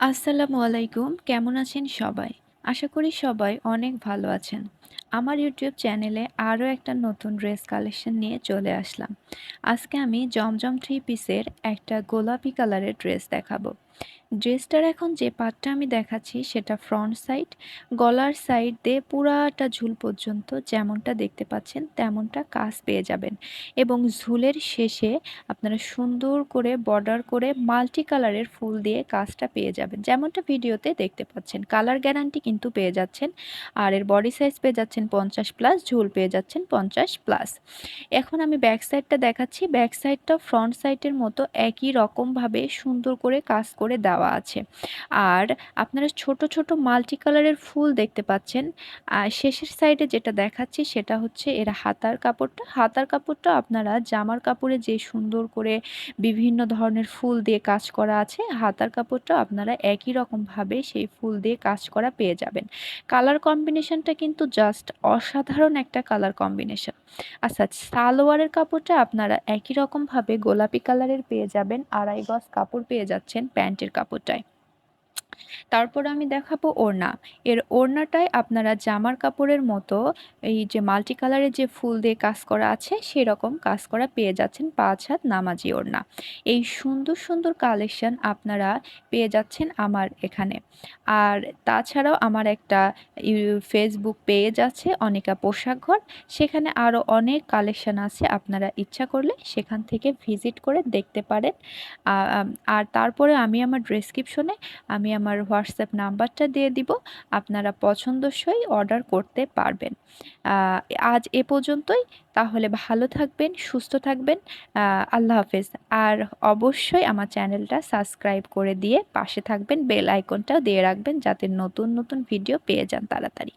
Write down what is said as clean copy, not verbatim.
আসসালামু আলাইকুম। কেমন আছেন সবাই? আশা করি সবাই অনেক ভালো আছেন। আমার ইউটিউব চ্যানেলে আরও একটা নতুন ড্রেস কালেকশন নিয়ে চলে আসলাম। আজকে আমি জমজম থ্রি পিসের একটা গোলাপি কালারের ড্রেস দেখাবো। ড্রেসটার এখন যে পার্টটা আমি দেখাচ্ছি সেটা ফ্রন্ট সাইড, গলার সাইড দিয়ে পুরাটা ঝুল পর্যন্ত যেমনটা দেখতে পাচ্ছেন তেমনটা কাজ পেয়ে যাবেন এবং ঝুলের শেষে আপনারা সুন্দর করে বর্ডার করে মাল্টি কালারের ফুল দিয়ে কাজটা পেয়ে যাবেন, যেমনটা ভিডিওতে দেখতে পাচ্ছেন। কালার গ্যারান্টি কিন্তু পেয়ে যাচ্ছেন। আর এর বডি সাইজ পেয়ে যাচ্ছেন 50+, ঝুল পেয়ে যাচ্ছেন 50+। এখন আমি ব্যাক সাইডটা দেখাচ্ছি। ব্যাক সাইডটা ফ্রন্ট সাইডের মতো একই রকমভাবে সুন্দর করে কাজ করে দেওয়া আছে। আর আপনারা ছোট ছোট মাল্টি কালারের ফুল দেখতে পাচ্ছেন। আর শেষের সাইডে যেটা দেখাচ্ছি সেটা হচ্ছে এর হাতার কাপড়টা। হাতার কাপড়টা আপনারা জামার কাপড়ে যে সুন্দর করে বিভিন্ন ধরনের ফুল দিয়ে কাজ করা আছে, হাতার কাপড়টা আপনারা একই রকমভাবে সেই ফুল দিয়ে কাজ করা পেয়ে যাবেন। কালার কম্বিনেশনটা কিন্তু জাস্ট অসাধারণ একটা কালার কম্বিনেশন। আচ্ছা, সালোয়ারের কাপড়টা আপনারা একই রকমভাবে গোলাপি কালারের পেয়ে যাবেন। ২.৫ গজ কাপড় পেয়ে যাচ্ছেন প্যান্টের কাপড়টায়। তারপর আমি দেখাবো ওড়না। এর ওড়নাটায় আপনারা জামার কাপড়ের মতো এই যে মাল্টি কালারের যে ফুল দিয়ে কাজ করা আছে সেরকম কাজ করা পেয়ে যাচ্ছেন ৫ হাত নামাজি ওড়না। এই সুন্দর সুন্দর কালেকশন আপনারা পেয়ে যাচ্ছেন আমার এখানে। আর তাছাড়াও আমার একটা ফেসবুক পেজ আছে অনিকা পোশাক ঘর। সেখানে আরও অনেক কালেকশন আছে, আপনারা ইচ্ছা করলে সেখান থেকে ভিজিট করে দেখতে পারেন। আ আম আর তারপরে আমি আমার ডেসক্রিপশনে আমি আমার হোয়াটসঅ্যাপ নাম্বারটা দিয়ে দিব। আপনারা পছন্দসই অর্ডার করতে পারবেন। আ আজ এ পর্যন্তই। তাহলে ভালো থাকবেন, সুস্থ থাকবেন। আ আল্লাহ হাফেজ। আর অবশ্যই আমার চ্যানেলটা সাবস্ক্রাইব করে দিয়ে পাশে থাকবেন। বেল আইকনটাও দিয়ে রাখবেন যাতে নতুন নতুন ভিডিও পেয়ে যান তাড়াতাড়ি।